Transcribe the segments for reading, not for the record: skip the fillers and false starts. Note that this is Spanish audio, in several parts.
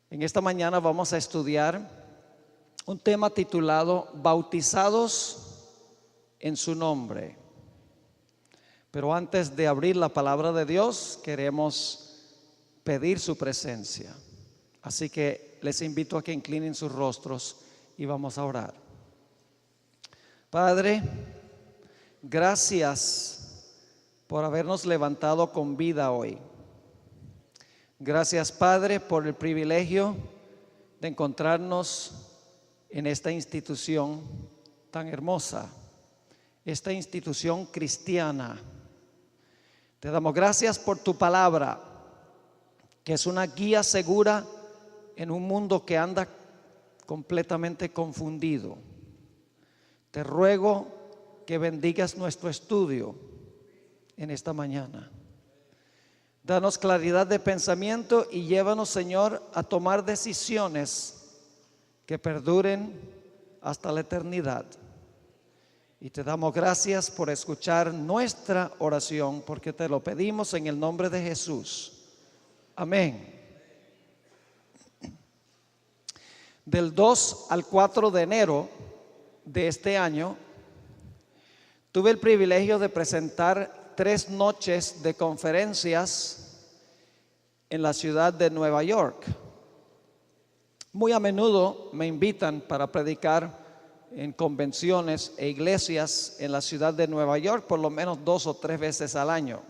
En esta mañana vamos a estudiar un tema titulado Bautizados en su nombre. Pero antes de abrir la palabra de Dios, queremos pedir su presencia. Así que les invito a que inclinen sus rostros y vamos a orar. Padre, gracias por habernos levantado con vida hoy. Gracias, Padre, por el privilegio de encontrarnos en esta institución tan hermosa, esta institución cristiana. Te damos gracias por tu palabra, que es una guía segura en un mundo que anda completamente confundido. Te ruego que bendigas nuestro estudio en esta mañana. Danos claridad de pensamiento y llévanos, Señor, a tomar decisiones que perduren hasta la eternidad. Y te damos gracias por escuchar nuestra oración, porque te lo pedimos en el nombre de Jesús. Amén. Del 2 al 4 de enero de este año, tuve el privilegio de presentar 3 noches de conferencias en la ciudad de Nueva York. Muy a menudo me invitan para predicar en convenciones e iglesias en la ciudad de Nueva York, por lo menos 2 o 3 veces al año.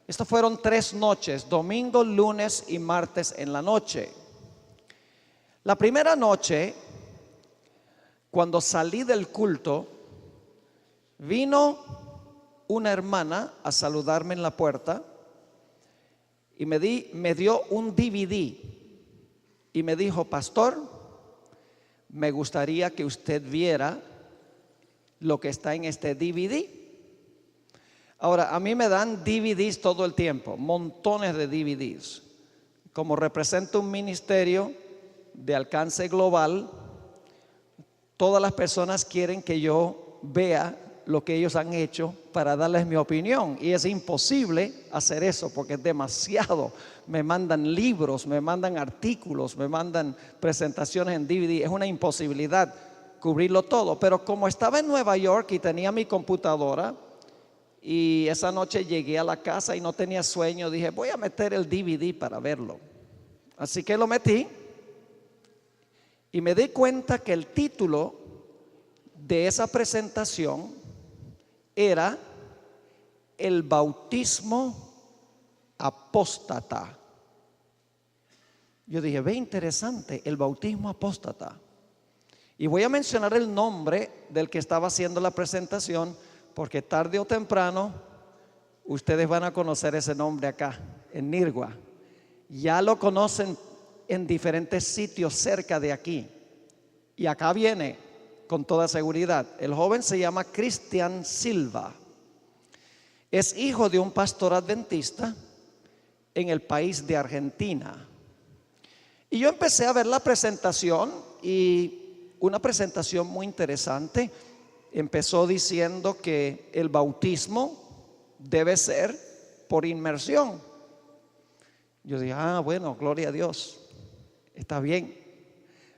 Estas fueron 3 noches, domingo, lunes y martes en la noche. La primera noche, cuando salí del culto, vino una hermana a saludarme en la puerta y me dio un DVD y me dijo: pastor, me gustaría que usted viera lo que está en este DVD. Ahora, a mí me dan DVDs todo el tiempo, montones de DVDs. Como represento un ministerio de alcance global, todas las personas quieren que yo vea lo que ellos han hecho para darles mi opinión, y es imposible hacer eso porque es demasiado. Me mandan libros, me mandan artículos, me mandan presentaciones en DVD. Es una imposibilidad cubrirlo todo. Pero como estaba en Nueva York y tenía mi computadora, y esa noche llegué a la casa y no tenía sueño, dije: voy a meter el DVD para verlo. Así que lo metí y me di cuenta que el título de esa presentación era el bautismo apóstata. Yo dije: ve, interesante, el bautismo apóstata. Y voy a mencionar el nombre del que estaba haciendo la presentación, porque tarde o temprano ustedes van a conocer ese nombre acá en Nirgua. Ya lo conocen en diferentes sitios cerca de aquí, y acá viene con toda seguridad. El joven se llama Cristian Silva. Es hijo de un pastor adventista en el país de Argentina. Y yo empecé a ver la presentación, y una presentación muy interesante. Empezó diciendo que el bautismo debe ser por inmersión. Yo dije: bueno, gloria a Dios, está bien.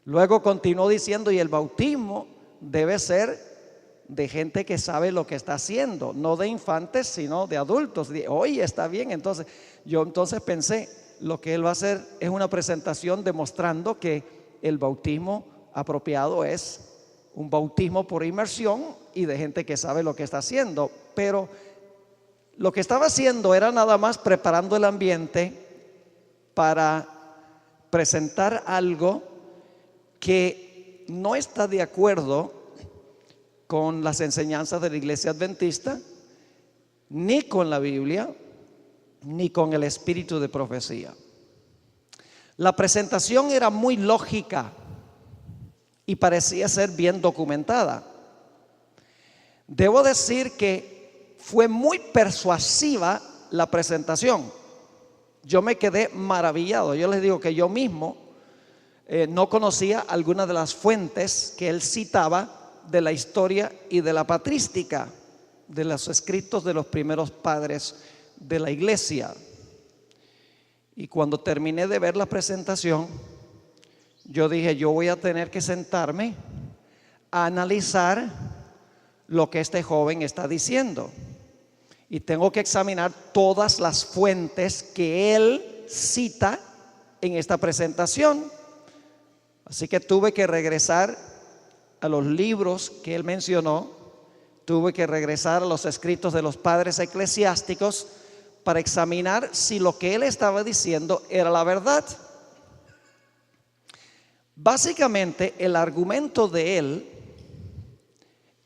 Luego continuó diciendo: y el bautismo debe ser de gente que sabe lo que está haciendo, no de infantes, sino de adultos. Dije: oye, está bien. Entonces yo pensé, lo que él va a hacer es una presentación demostrando que el bautismo apropiado es un bautismo por inmersión y de gente que sabe lo que está haciendo. Pero lo que estaba haciendo era nada más preparando el ambiente para presentar algo que no está de acuerdo con las enseñanzas de la iglesia adventista, ni con la Biblia, ni con el espíritu de profecía. La presentación era muy lógica y parecía ser bien documentada. Debo decir que fue muy persuasiva la presentación. Yo me quedé maravillado. Yo les digo que yo mismo no conocía algunas de las fuentes que él citaba de la historia y de la patrística, de los escritos de los primeros padres de la iglesia. Y cuando terminé de ver la presentación, yo dije, yo voy a tener que sentarme a analizar lo que este joven está diciendo. Y tengo que examinar todas las fuentes que él cita en esta presentación. Así que tuve que regresar a los libros que él mencionó, tuve que regresar a los escritos de los padres eclesiásticos para examinar si lo que él estaba diciendo era la verdad. Básicamente, el argumento de él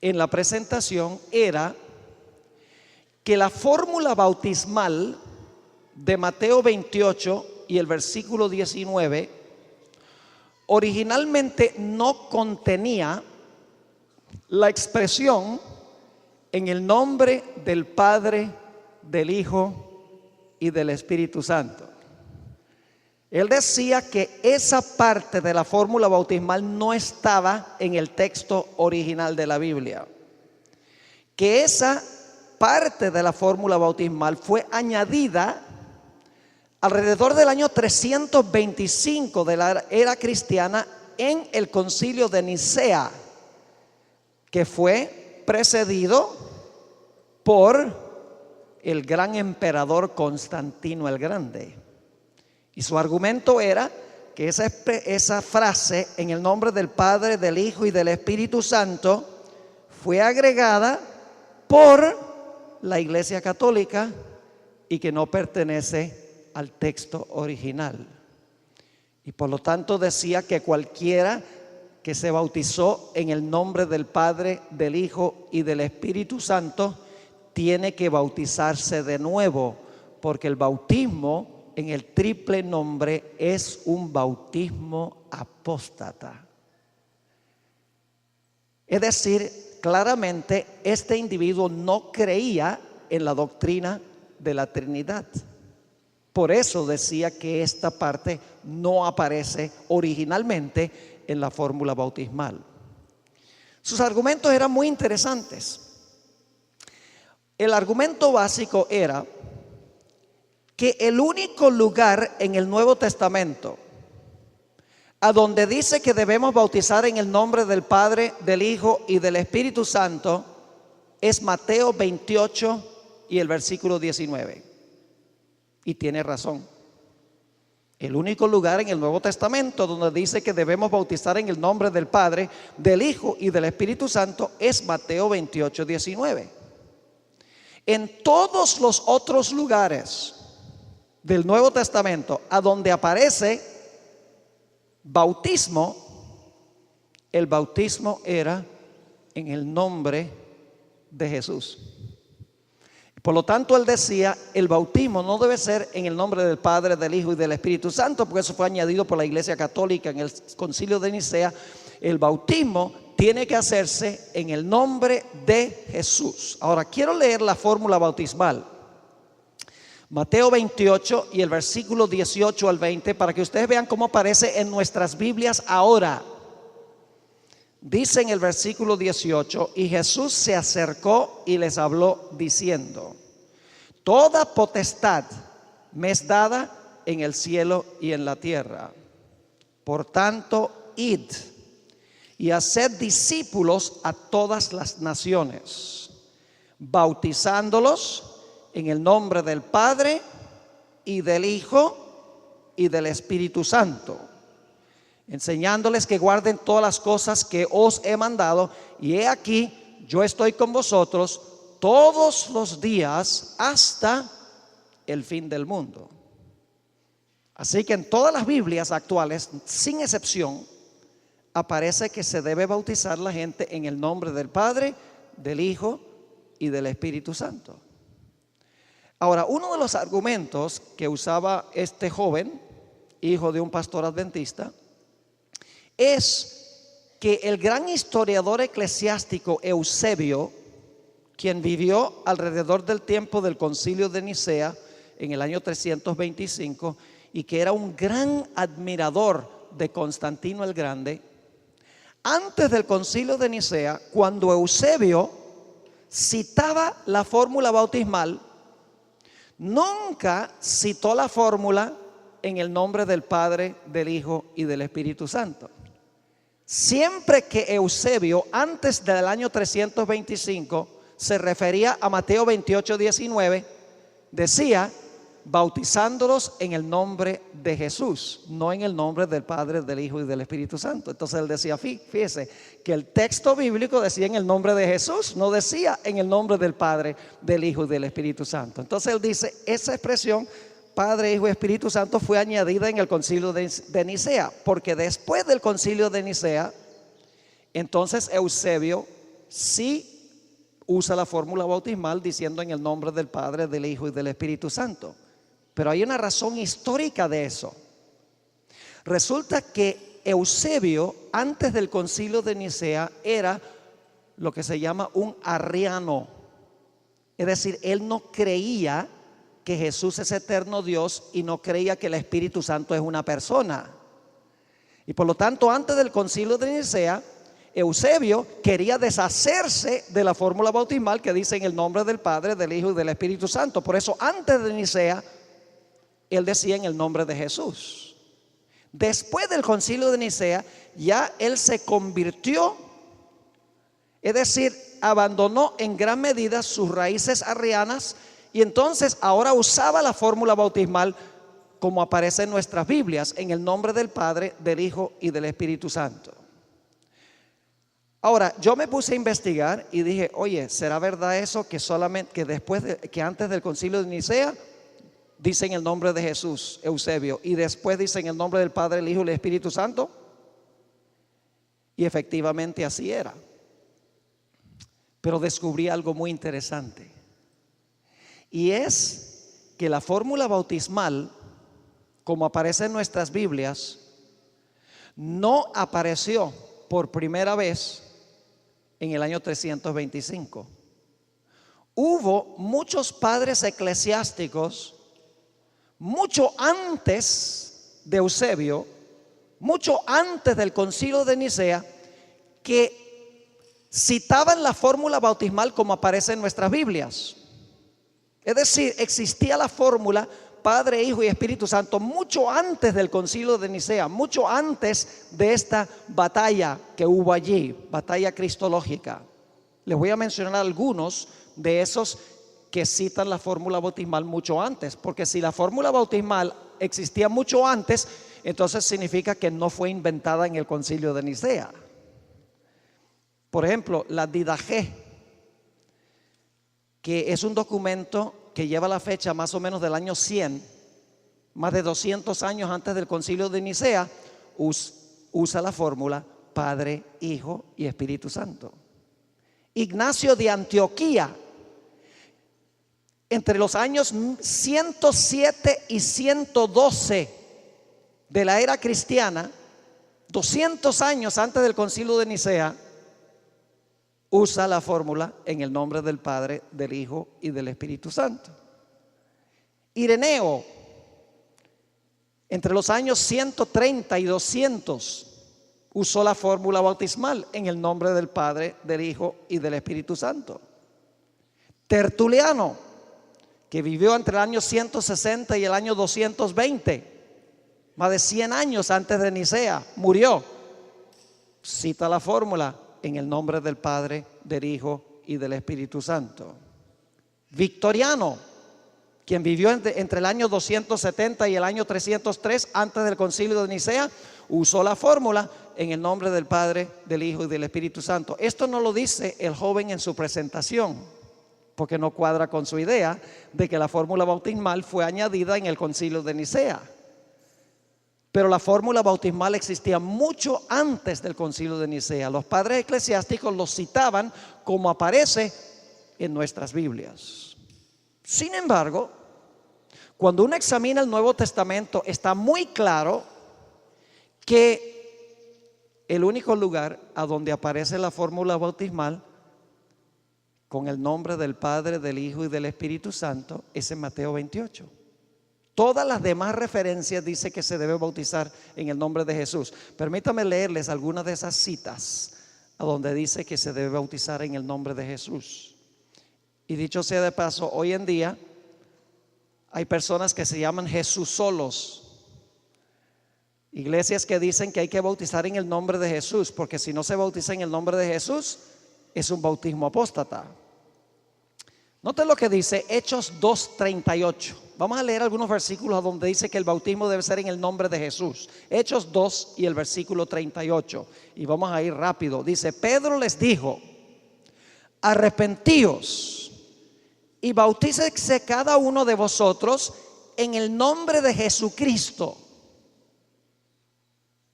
en la presentación era que la fórmula bautismal de Mateo 28 y el versículo 19 originalmente no contenía la expresión en el nombre del Padre, del Hijo y del Espíritu Santo. Él decía que esa parte de la fórmula bautismal no estaba en el texto original de la Biblia, que esa parte de la fórmula bautismal fue añadida alrededor del año 325 de la era cristiana en el concilio de Nicea, que fue precedido por el gran emperador Constantino el Grande. Y su argumento era que esa frase, en el nombre del Padre, del Hijo y del Espíritu Santo, fue agregada por la Iglesia Católica y que no pertenece al texto original. Y por lo tanto decía que cualquiera que se bautizó en el nombre del Padre, del Hijo y del Espíritu Santo tiene que bautizarse de nuevo, porque el bautismo en el triple nombre es un bautismo apóstata. Es decir, claramente este individuo no creía en la doctrina de la Trinidad. Por eso decía que esta parte no aparece originalmente en la fórmula bautismal. Sus argumentos eran muy interesantes. El argumento básico era que el único lugar en el Nuevo Testamento a donde dice que debemos bautizar en el nombre del Padre, del Hijo y del Espíritu Santo es Mateo 28 y el versículo 19. Y tiene razón. El único lugar en el Nuevo Testamento donde dice que debemos bautizar en el nombre del Padre, del Hijo y del Espíritu Santo es Mateo 28, 19. En todos los otros lugares del Nuevo Testamento a donde aparece bautismo, el bautismo era en el nombre de Jesús. Por lo tanto, él decía, el bautismo no debe ser en el nombre del Padre, del Hijo y del Espíritu Santo, porque eso fue añadido por la Iglesia Católica en el concilio de Nicea. El bautismo tiene que hacerse en el nombre de Jesús. Ahora, quiero leer la fórmula bautismal. Mateo 28 y el versículo 18 al 20, para que ustedes vean cómo aparece en nuestras Biblias ahora. Dice en el versículo 18: y Jesús se acercó y les habló diciendo: toda potestad me es dada en el cielo y en la tierra. Por tanto, id y haced discípulos a todas las naciones, bautizándolos en el nombre del Padre y del Hijo y del Espíritu Santo, enseñándoles que guarden todas las cosas que os he mandado, y he aquí, yo estoy con vosotros todos los días hasta el fin del mundo. Así que en todas las Biblias actuales, sin excepción, aparece que se debe bautizar la gente en el nombre del Padre, del Hijo y del Espíritu Santo. Ahora, uno de los argumentos que usaba este joven, hijo de un pastor adventista, es que el gran historiador eclesiástico Eusebio, quien vivió alrededor del tiempo del concilio de Nicea en el año 325 y que era un gran admirador de Constantino el Grande, antes del concilio de Nicea, cuando Eusebio citaba la fórmula bautismal, nunca citó la fórmula en el nombre del Padre, del Hijo y del Espíritu Santo. Siempre que Eusebio, antes del año 325, se refería a Mateo 28, 19, decía, bautizándolos en el nombre de Jesús, no en el nombre del Padre, del Hijo y del Espíritu Santo. Entonces él decía, fíjese, que el texto bíblico decía en el nombre de Jesús, no decía en el nombre del Padre, del Hijo y del Espíritu Santo. Entonces él dice, esa expresión, Padre, Hijo y Espíritu Santo, fue añadida en el concilio de Nicea, porque después del concilio de Nicea, entonces Eusebio sí usa la fórmula bautismal diciendo en el nombre del Padre, del Hijo y del Espíritu Santo. Pero hay una razón histórica de eso. Resulta que Eusebio, antes del concilio de Nicea, era lo que se llama un arriano. Es decir, él no creía que Jesús es eterno Dios y no creía que el Espíritu Santo es una persona. Y por lo tanto, antes del concilio de Nicea, Eusebio quería deshacerse de la fórmula bautismal que dice en el nombre del Padre, del Hijo y del Espíritu Santo. Por eso, antes de Nicea, él decía en el nombre de Jesús. Después del concilio de Nicea, ya él se convirtió, es decir, abandonó en gran medida sus raíces arrianas y entonces ahora usaba la fórmula bautismal como aparece en nuestras Biblias, en el nombre del Padre, del Hijo y del Espíritu Santo. Ahora, yo me puse a investigar y dije, oye, ¿será verdad eso que solamente que antes del concilio de Nicea dicen el nombre de Jesús, Eusebio, y después dicen el nombre del Padre, el Hijo y el Espíritu Santo? Y efectivamente así era. Pero descubrí algo muy interesante. Y es que la fórmula bautismal, como aparece en nuestras Biblias, no apareció por primera vez en el año 325. Hubo muchos padres eclesiásticos mucho antes de Eusebio, mucho antes del concilio de Nicea, que citaban la fórmula bautismal como aparece en nuestras Biblias. Es decir, existía la fórmula Padre, Hijo y Espíritu Santo mucho antes del concilio de Nicea, mucho antes de esta batalla que hubo allí, batalla cristológica. Les voy a mencionar algunos de esos que citan la fórmula bautismal mucho antes, porque si la fórmula bautismal existía mucho antes, entonces significa que no fue inventada en el concilio de Nicea. Por ejemplo, la Didache, que es un documento que lleva la fecha más o menos del año 100, más de 200 años antes del concilio de Nicea, usa la fórmula Padre, Hijo y Espíritu Santo. Ignacio de Antioquía, entre los años 107 y 112 de la era cristiana, 200 años antes del concilio de Nicea, usa la fórmula en el nombre del Padre, del Hijo y del Espíritu Santo. Ireneo, entre los años 130 y 200, usó la fórmula bautismal en el nombre del Padre, del Hijo y del Espíritu Santo. Tertuliano, que vivió entre el año 160 y el año 220, más de 100 años antes de Nicea, murió, cita la fórmula en el nombre del Padre, del Hijo y del Espíritu Santo. Victoriano, quien vivió entre el año 270 y el año 303 antes del concilio de Nicea, usó la fórmula en el nombre del Padre, del Hijo y del Espíritu Santo. Esto no lo dice el joven en su presentación, porque no cuadra con su idea de que la fórmula bautismal fue añadida en el concilio de Nicea. Pero la fórmula bautismal existía mucho antes del concilio de Nicea. Los padres eclesiásticos lo citaban como aparece en nuestras Biblias. Sin embargo, cuando uno examina el Nuevo Testamento, está muy claro que el único lugar a donde aparece la fórmula bautismal con el nombre del Padre, del Hijo y del Espíritu Santo es en Mateo 28. Todas las demás referencias dice que se debe bautizar en el nombre de Jesús. Permítame leerles algunas de esas citas a donde dice que se debe bautizar en el nombre de Jesús. Y dicho sea de paso, hoy en día hay personas que se llaman Jesús solos. Iglesias que dicen que hay que bautizar en el nombre de Jesús, porque si no se bautiza en el nombre de Jesús, es un bautismo apóstata. Noten lo que dice Hechos 2:38. Vamos a leer algunos versículos donde dice que el bautismo debe ser en el nombre de Jesús. Hechos 2 y el versículo 38. Y vamos a ir rápido. Dice: Pedro les dijo: arrepentíos y bautícese cada uno de vosotros en el nombre de Jesucristo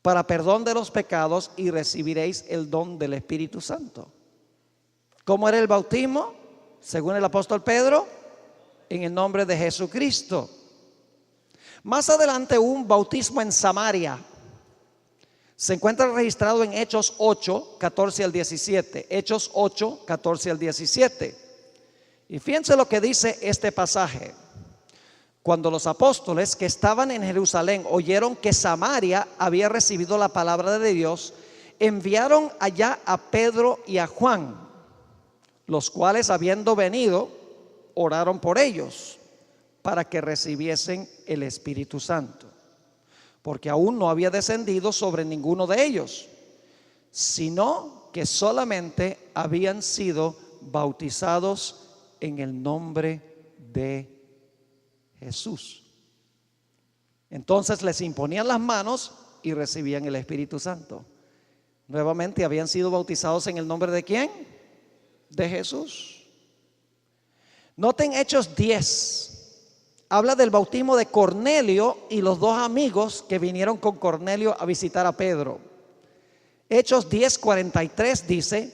para perdón de los pecados, y recibiréis el don del Espíritu Santo. ¿Cómo era el bautismo? Según el apóstol Pedro, en el nombre de Jesucristo. Más adelante hubo un bautismo en Samaria. Se encuentra registrado en Hechos 8, 14 al 17. Hechos 8, 14 al 17. Y fíjense lo que dice este pasaje. Cuando los apóstoles que estaban en Jerusalén oyeron que Samaria había recibido la palabra de Dios, enviaron allá a Pedro y a Juan, los cuales, habiendo venido, oraron por ellos para que recibiesen el Espíritu Santo, porque aún no había descendido sobre ninguno de ellos, sino que solamente habían sido bautizados en el nombre de Jesús. Entonces les imponían las manos y recibían el Espíritu Santo. Nuevamente habían sido bautizados en el nombre de ¿quién? De Jesús. Noten Hechos 10. Habla del bautismo de Cornelio y los dos amigos que vinieron con Cornelio a visitar a Pedro. Hechos 10:43 dice: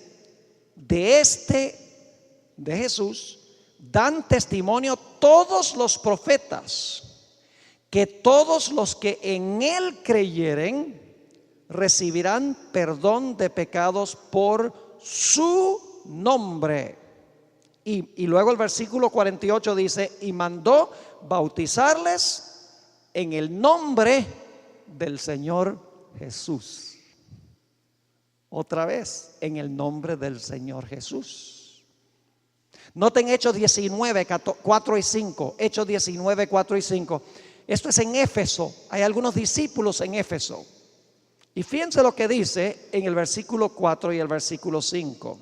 de Jesús dan testimonio todos los profetas, que todos los que en él creyeren recibirán perdón de pecados por su nombre. Y luego el versículo 48 dice: y mandó bautizarles en el nombre del Señor Jesús. Otra vez, en el nombre del Señor Jesús. Noten Hechos 19, 4 y 5. Hechos 19, 4 y 5. Esto es en Éfeso. Hay algunos discípulos en Éfeso. Y fíjense lo que dice en el versículo 4 y el versículo 5.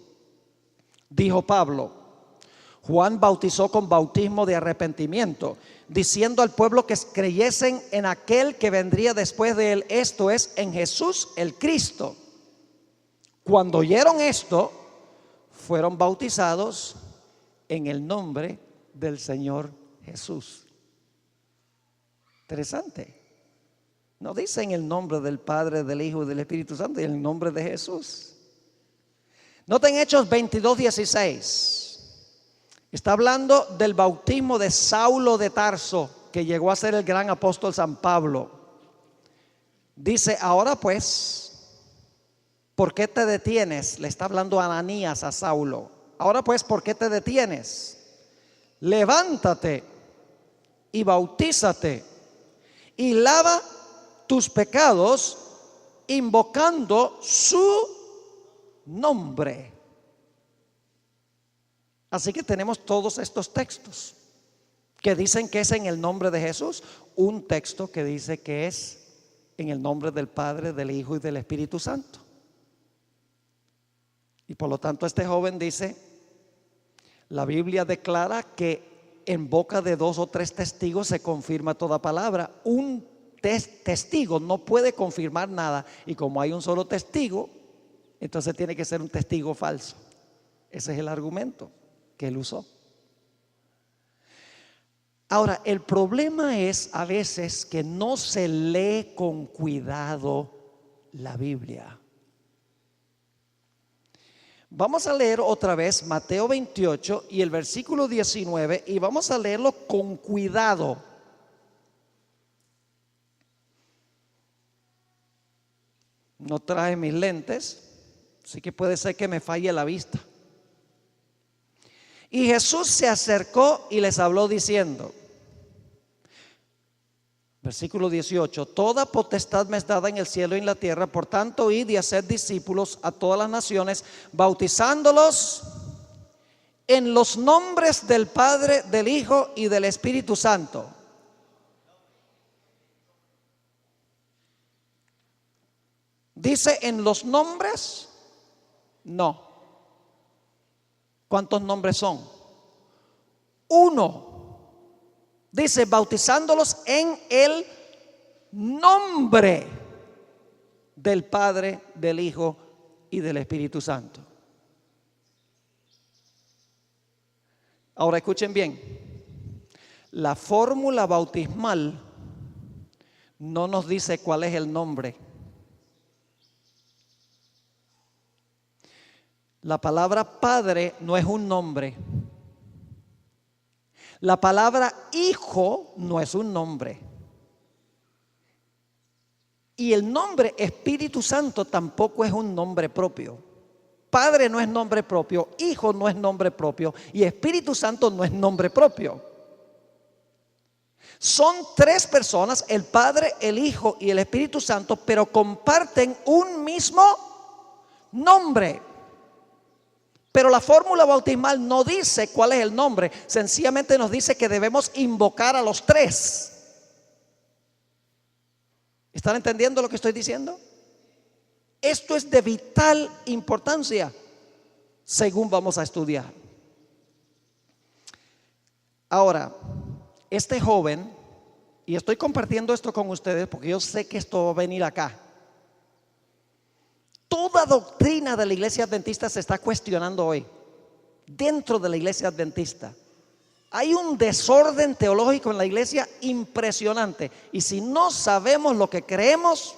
Dijo Pablo: Juan bautizó con bautismo de arrepentimiento, diciendo al pueblo que creyesen en aquel que vendría después de él, esto es, en Jesús el Cristo. Cuando oyeron esto, fueron bautizados en el nombre del Señor Jesús. Interesante. No dice en el nombre del Padre, del Hijo y del Espíritu Santo, en el nombre de Jesús. Noten Hechos 22:16. Está hablando del bautismo de Saulo de Tarso, que llegó a ser el gran apóstol San Pablo. Dice: ahora pues, ¿por qué te detienes? Le está hablando Ananías a Saulo. Ahora pues, ¿por qué te detienes? Levántate y bautízate y lava tus pecados invocando su nombre. Así que tenemos todos estos textos que dicen que es en el nombre de Jesús, un texto que dice que es en el nombre del Padre, del Hijo y del Espíritu Santo. Y por lo tanto este joven dice: la Biblia declara que en boca de 2 o 3 testigos se confirma toda palabra. Un testigo no puede confirmar nada, y como hay un solo testigo, entonces tiene que ser un testigo falso. Ese es el argumento que él usó. Ahora, el problema es a veces que no se lee con cuidado la Biblia. Vamos a leer otra vez Mateo 28 y el versículo 19, y vamos a leerlo con cuidado. No traje mis lentes, así que puede ser que me falle la vista. Y Jesús se acercó y les habló diciendo, versículo 18: toda potestad me es dada en el cielo y en la tierra, por tanto id y haced discípulos a todas las naciones, bautizándolos en los nombres del Padre, del Hijo y del Espíritu Santo. ¿Dice en los nombres? No. ¿Cuántos nombres son? Uno. Dice bautizándolos en el nombre del Padre, del Hijo y del Espíritu Santo. Ahora escuchen bien. La fórmula bautismal no nos dice cuál es el nombre. La palabra Padre no es un nombre. La palabra Hijo no es un nombre. Y el nombre Espíritu Santo tampoco es un nombre propio. Padre no es nombre propio, Hijo no es nombre propio y Espíritu Santo no es nombre propio. Son tres personas, el Padre, el Hijo y el Espíritu Santo, pero comparten un mismo nombre. Pero la fórmula bautismal no dice cuál es el nombre, sencillamente nos dice que debemos invocar a los tres. ¿Están entendiendo lo que estoy diciendo? Esto es de vital importancia, según vamos a estudiar. Ahora, este joven, y estoy compartiendo esto con ustedes porque yo sé que esto va a venir acá. Toda doctrina de la iglesia adventista se está cuestionando hoy. Dentro de la iglesia adventista hay un desorden teológico en la iglesia impresionante. Y si no sabemos lo que creemos,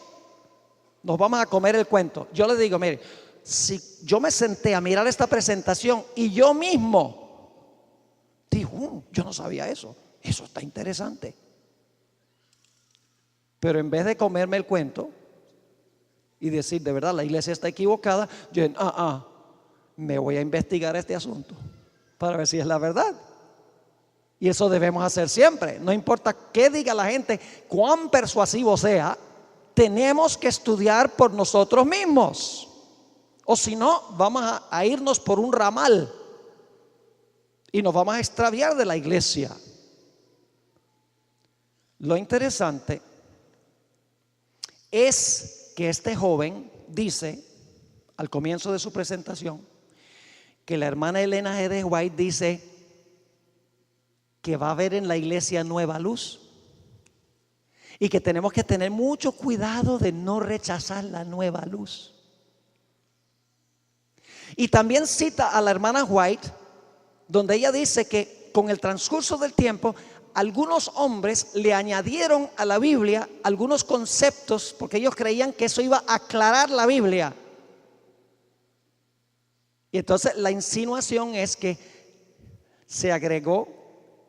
nos vamos a comer el cuento. Yo le digo, mire, si yo me senté a mirar esta presentación y yo mismo digo, yo no sabía eso. Eso está interesante. Pero en vez de comerme el cuento y decir, de verdad, la iglesia está equivocada, yo me voy a investigar este asunto para ver si es la verdad. Y eso debemos hacer siempre. No importa qué diga la gente, cuán persuasivo sea, tenemos que estudiar por nosotros mismos. O si no, vamos a irnos por un ramal y nos vamos a extraviar de la iglesia. Lo interesante es que este joven dice, al comienzo de su presentación, que la hermana Elena G. de White dice que va a haber en la iglesia nueva luz y que tenemos que tener mucho cuidado de no rechazar la nueva luz. Y también cita a la hermana White, donde ella dice que con el transcurso del tiempo algunos hombres le añadieron a la Biblia algunos conceptos porque ellos creían que eso iba a aclarar la Biblia. Y entonces la insinuación es que se agregó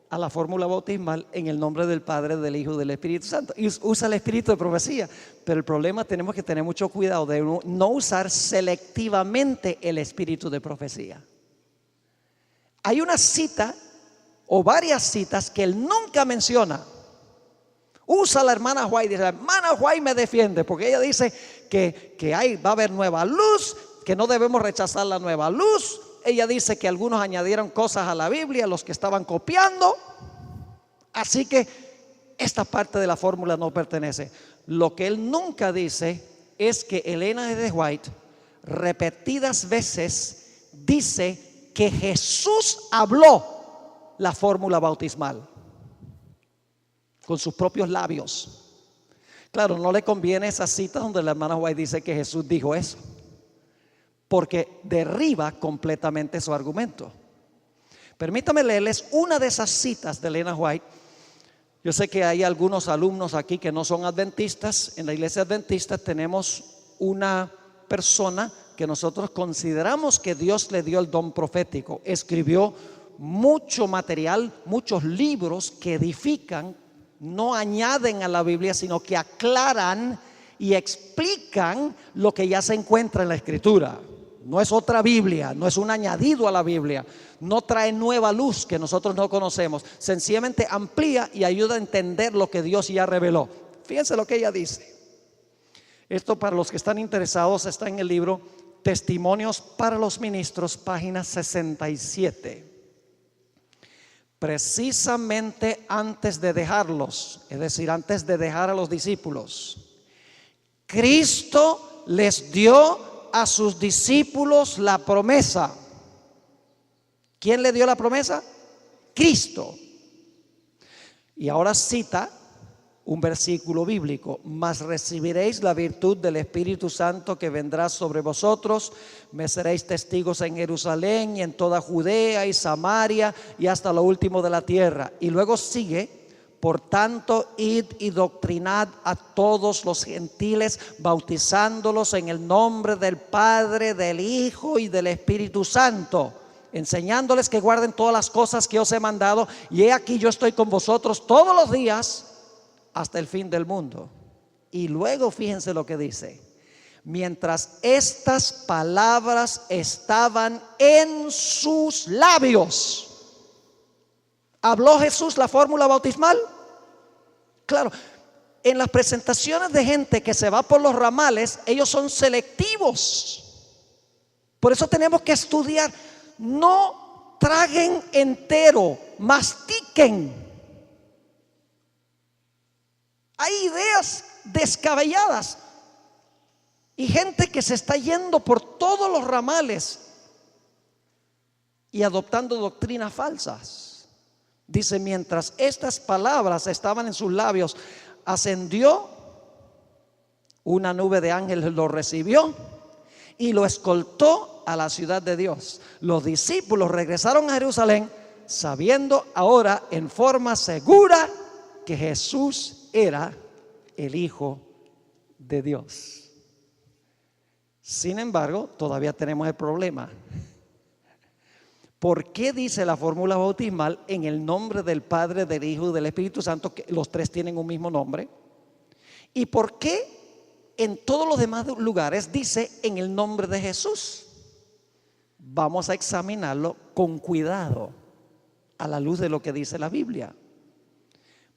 a la fórmula bautismal en el nombre del Padre, del Hijo y del Espíritu Santo. Y usa el espíritu de profecía. Pero el problema, tenemos que tener mucho cuidado de no usar selectivamente el espíritu de profecía. Hay una cita o varias citas que él nunca menciona. Usa la hermana White, dice, la hermana White me defiende porque ella dice que va a haber nueva luz, que no debemos rechazar la nueva luz. Ella dice que algunos añadieron cosas a la Biblia, los que estaban copiando. Así que esta parte de la fórmula no pertenece. Lo que él nunca dice es que Elena G. de White repetidas veces dice que Jesús habló la fórmula bautismal con sus propios labios. Claro, no le conviene esa cita donde la hermana White dice que Jesús dijo eso, porque derriba completamente su argumento. Permítame leerles una de esas citas de Elena White. Yo sé que hay algunos alumnos aquí que no son adventistas. En la iglesia adventista tenemos una persona que nosotros consideramos que Dios le dio el don profético. Escribió mucho material, muchos libros que edifican, no añaden a la Biblia, sino que aclaran y explican lo que ya se encuentra en la Escritura. No es otra Biblia, no es un añadido a la Biblia, no trae nueva luz que nosotros no conocemos, sencillamente amplía y ayuda a entender lo que Dios ya reveló. Fíjense lo que ella dice. Esto, para los que están interesados, está en el libro Testimonios para los Ministros, página 67. Precisamente antes de dejarlos, es decir, antes de dejar a los discípulos, Cristo les dio a sus discípulos la promesa. ¿Quién le dio la promesa? Cristo. Y ahora cita un versículo bíblico: mas recibiréis la virtud del Espíritu Santo que vendrá sobre vosotros, me seréis testigos en Jerusalén y en toda Judea y Samaria y hasta lo último de la tierra. Y luego sigue: por tanto, id y doctrinad a todos los gentiles, bautizándolos en el nombre del Padre, del Hijo y del Espíritu Santo, enseñándoles que guarden todas las cosas que os he mandado, y he aquí yo estoy con vosotros todos los días hasta el fin del mundo. Y luego fíjense lo que dice: mientras estas palabras estaban en sus labios. ¿Habló Jesús la fórmula bautismal? Claro, en las presentaciones de gente que se va por los ramales, ellos son selectivos. Por eso tenemos que estudiar. No traguen entero, mastiquen. Hay ideas descabelladas y gente que se está yendo por todos los ramales y adoptando doctrinas falsas. Dice: mientras estas palabras estaban en sus labios, ascendió, una nube de ángeles lo recibió y lo escoltó a la ciudad de Dios. Los discípulos regresaron a Jerusalén sabiendo ahora en forma segura que Jesús era el Hijo de Dios. Sin embargo, todavía tenemos el problema. ¿Por qué dice la fórmula bautismal en el nombre del Padre, del Hijo y del Espíritu Santo, que los tres tienen un mismo nombre? ¿Y por qué en todos los demás lugares dice en el nombre de Jesús? Vamos a examinarlo con cuidado a la luz de lo que dice la Biblia.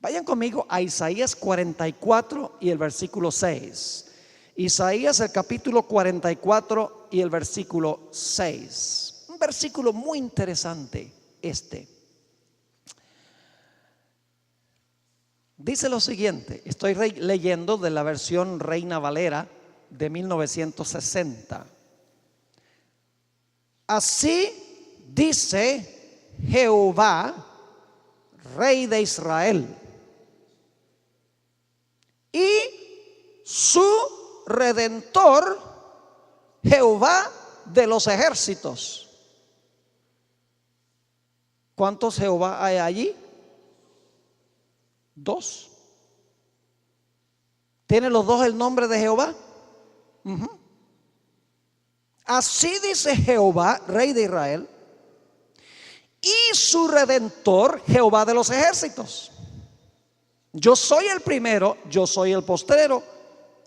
Vayan conmigo a Isaías 44 y el versículo 6. Isaías, el capítulo 44 y el versículo 6. Un versículo muy interesante este. Dice lo siguiente, estoy leyendo de la versión Reina Valera de 1960. Así dice Jehová, Rey de Israel, y su Redentor, Jehová de los ejércitos. ¿Cuántos Jehová hay allí? Dos. ¿Tienen los dos el nombre de Jehová? Así dice Jehová, Rey de Israel, y su Redentor, Jehová de los ejércitos. Yo soy el primero, yo soy el postrero,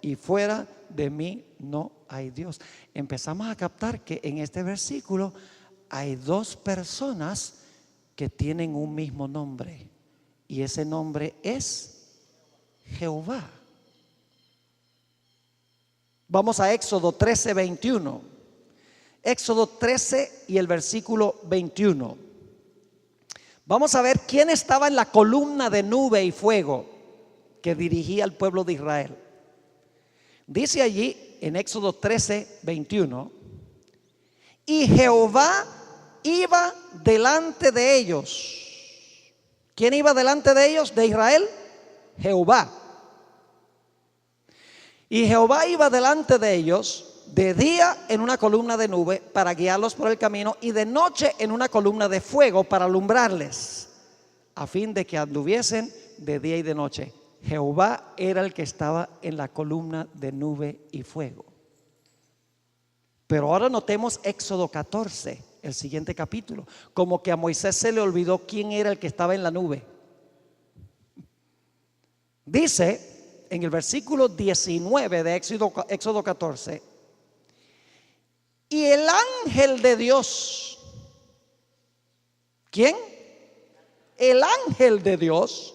y fuera de mí no hay Dios. Empezamos a captar que en este versículo hay dos personas que tienen un mismo nombre, y ese nombre es Jehová. Vamos a Éxodo 13, 21. Éxodo 13 y el versículo 21. Vamos a ver quién estaba en la columna de nube y fuego que dirigía al pueblo de Israel. Dice allí en Éxodo 13, 21: y Jehová iba delante de ellos. ¿Quién iba delante de ellos, de Israel? Jehová. Y Jehová iba delante de ellos de día en una columna de nube para guiarlos por el camino, y de noche en una columna de fuego para alumbrarles, a fin de que anduviesen de día y de noche. Jehová era el que estaba en la columna de nube y fuego. Pero ahora notemos Éxodo 14, el siguiente capítulo. Como que a Moisés se le olvidó quién era el que estaba en la nube. Dice en el versículo 19 de Éxodo 14: y el ángel de Dios. ¿Quién? El ángel de Dios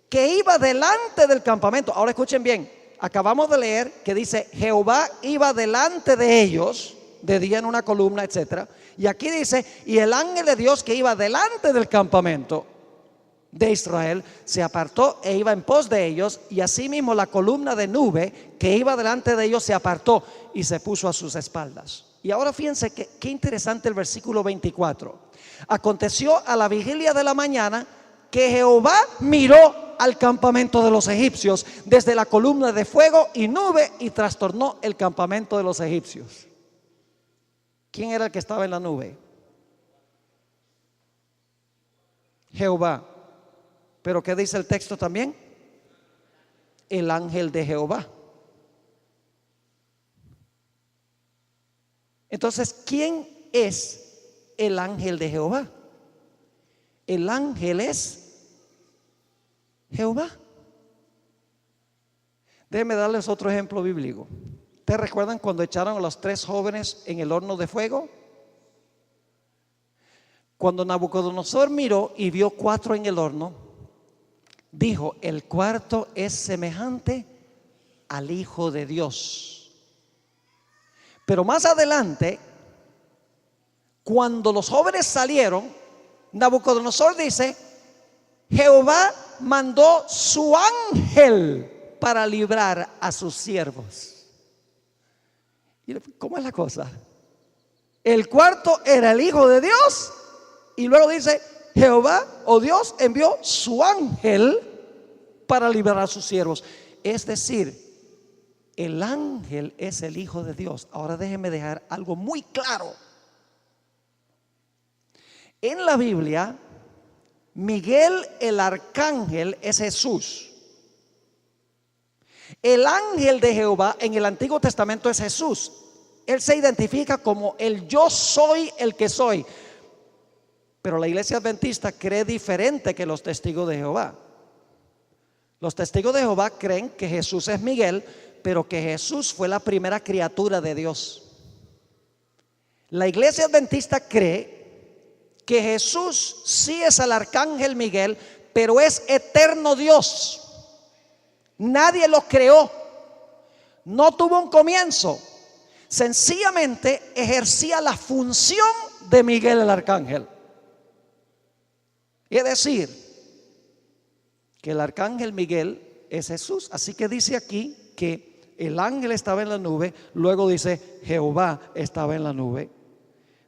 que iba delante del campamento. Ahora escuchen bien, acabamos de leer que dice Jehová iba delante de ellos de día en una columna, etcétera. Y aquí dice, y el ángel de Dios que iba delante del campamento de Israel se apartó e iba en pos de ellos, y asimismo la columna de nube que iba delante de ellos se apartó y se puso a sus espaldas. Y ahora fíjense qué interesante el versículo 24. Aconteció a la vigilia de la mañana que Jehová miró al campamento de los egipcios desde la columna de fuego y nube y trastornó el campamento de los egipcios. ¿Quién era el que estaba en la nube? Jehová. Pero ¿qué dice el texto también? El ángel de Jehová. Entonces, ¿quién es el ángel de Jehová? El ángel es Jehová. Déjenme darles otro ejemplo bíblico. ¿Ustedes recuerdan cuando echaron a los 3 jóvenes en el horno de fuego? Cuando Nabucodonosor miró y vio 4 en el horno, dijo: el cuarto es semejante al Hijo de Dios. Pero más adelante, cuando los jóvenes salieron, Nabucodonosor dice: Jehová mandó su ángel para librar a sus siervos. ¿Cómo es la cosa? El cuarto era el Hijo de Dios, y luego dice: Jehová o Dios envió su ángel para liberar a sus siervos. Es decir, el ángel es el Hijo de Dios. Ahora déjenme dejar algo muy claro. En la Biblia, Miguel el arcángel es Jesús. El ángel de Jehová en el Antiguo Testamento es Jesús. Él se identifica como el yo soy el que soy. Pero la iglesia adventista cree diferente que los testigos de Jehová. Los testigos de Jehová creen que Jesús es Miguel, pero que Jesús fue la primera criatura de Dios. La iglesia adventista cree que Jesús sí es el arcángel Miguel, pero es eterno Dios. Nadie lo creó, no tuvo un comienzo, sencillamente ejercía la función de Miguel el arcángel. Es decir, que el arcángel Miguel es Jesús. Así que dice aquí que el ángel estaba en la nube, luego dice Jehová estaba en la nube.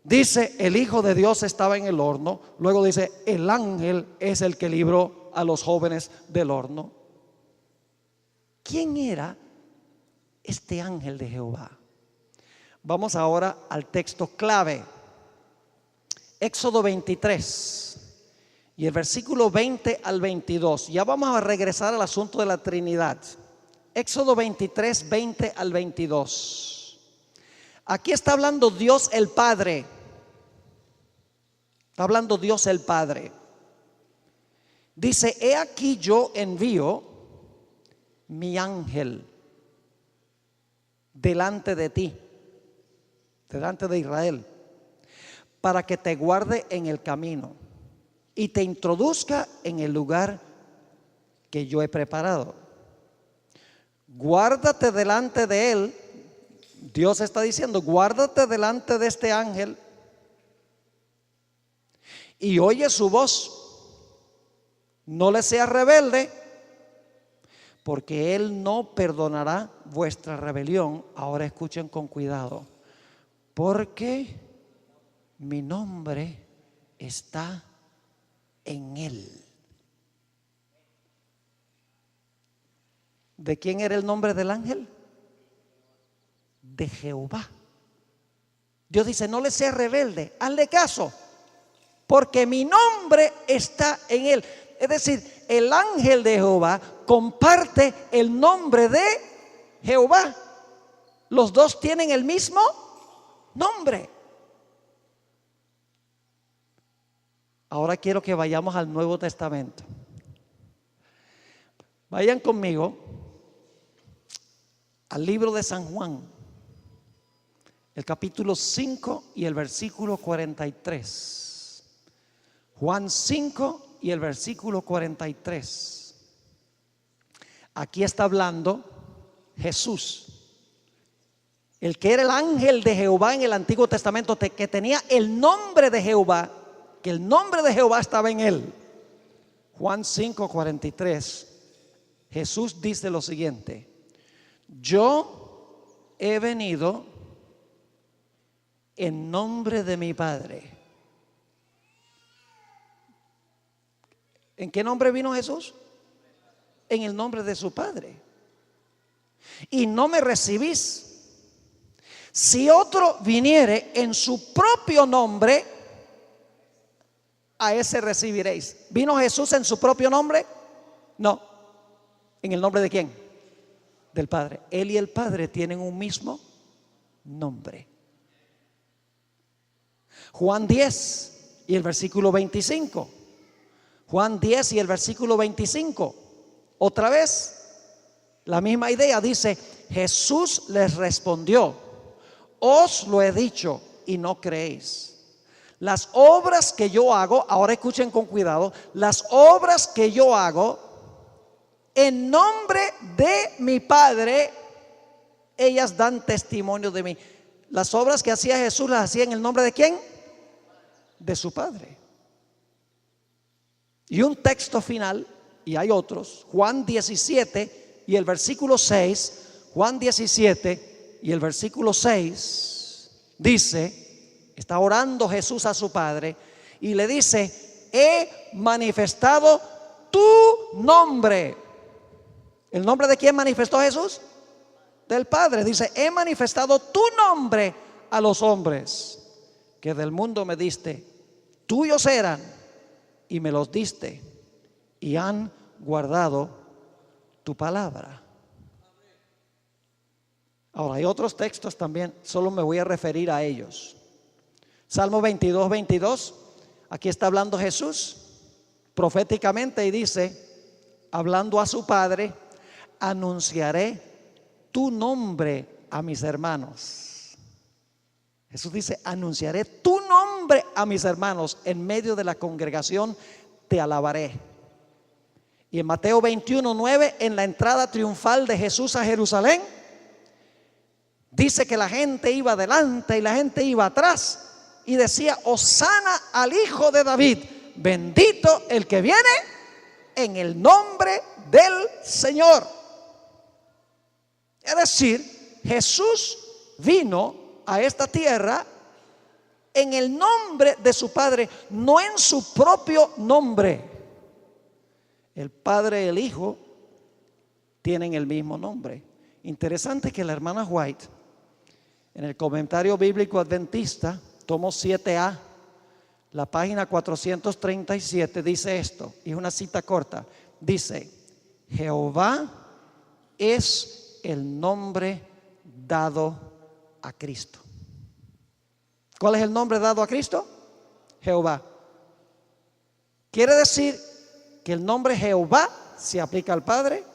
Dice el Hijo de Dios estaba en el horno, luego dice el ángel es el que libró a los jóvenes del horno. ¿Quién era este ángel de Jehová? Vamos ahora al texto clave. Éxodo 23 y el versículo 20 al 22. Ya vamos a regresar al asunto de la Trinidad. Éxodo 23, 20 al 22. Aquí está hablando Dios el Padre. Está hablando Dios el Padre. Dice: he aquí yo envío mi ángel delante de ti, delante de Israel, para que te guarde en el camino y te introduzca en el lugar que yo he preparado. Guárdate delante de él. Dios está diciendo: guárdate delante de este ángel y oye su voz. No le seas rebelde, porque él no perdonará vuestra rebelión. Ahora escuchen con cuidado: porque mi nombre está en él. ¿De quién era el nombre del ángel? De Jehová. Dios dice: no le seas rebelde, hazle caso, porque mi nombre está en él. Es decir, el ángel de Jehová comparte el nombre de Jehová. Los dos tienen el mismo nombre. Ahora quiero que vayamos al Nuevo Testamento. Vayan conmigo al libro de San Juan, el capítulo 5 y el versículo 43. Juan 5 y el versículo 43. Aquí está hablando Jesús, el que era el ángel de Jehová en el Antiguo Testamento, que tenía el nombre de Jehová, que el nombre de Jehová estaba en él. Juan 5:43, Jesús dice lo siguiente: yo he venido en nombre de mi Padre. ¿En qué nombre vino Jesús? En el nombre de su Padre. Y no me recibís. Si otro viniere en su propio nombre, a ese recibiréis. ¿Vino Jesús en su propio nombre? No. ¿En el nombre de quién? Del Padre. Él y el Padre tienen un mismo nombre. Juan 10 y el versículo 25. Juan 10 y el versículo 25. Otra vez, la misma idea. Dice: Jesús les respondió: os lo he dicho y no creéis. Las obras que yo hago, ahora escuchen con cuidado, las obras que yo hago en nombre de mi Padre, ellas dan testimonio de mí. Las obras que hacía Jesús las hacía en el nombre de ¿quién? De su Padre. Y un texto final, y hay otros, Juan 17 y el versículo 6, Juan 17 y el versículo 6 dice, está orando Jesús a su Padre y le dice: he manifestado tu nombre. ¿El nombre de quién manifestó Jesús? Del Padre. Dice: he manifestado tu nombre a los hombres que del mundo me diste. Tuyos eran y me los diste y han guardado tu palabra. Ahora hay otros textos también, solo me voy a referir a ellos. Salmo 22, 22, aquí está hablando Jesús proféticamente y dice, hablando a su Padre: anunciaré tu nombre a mis hermanos. Jesús dice: anunciaré tu nombre a mis hermanos, en medio de la congregación te alabaré. Y en Mateo 21, 9, en la entrada triunfal de Jesús a Jerusalén, dice que la gente iba adelante y la gente iba atrás y decía: Hosana al Hijo de David, bendito el que viene en el nombre del Señor. Es decir, Jesús vino a esta tierra en el nombre de su Padre, no en su propio nombre. El Padre y el Hijo tienen el mismo nombre. Interesante que la hermana White, en el comentario bíblico adventista, tomo 7A, la página 437, dice esto, y es una cita corta. Dice: Jehová es el nombre dado a Cristo. ¿Cuál es el nombre dado a Cristo? Jehová. Quiere decir que el nombre Jehová se aplica al Padre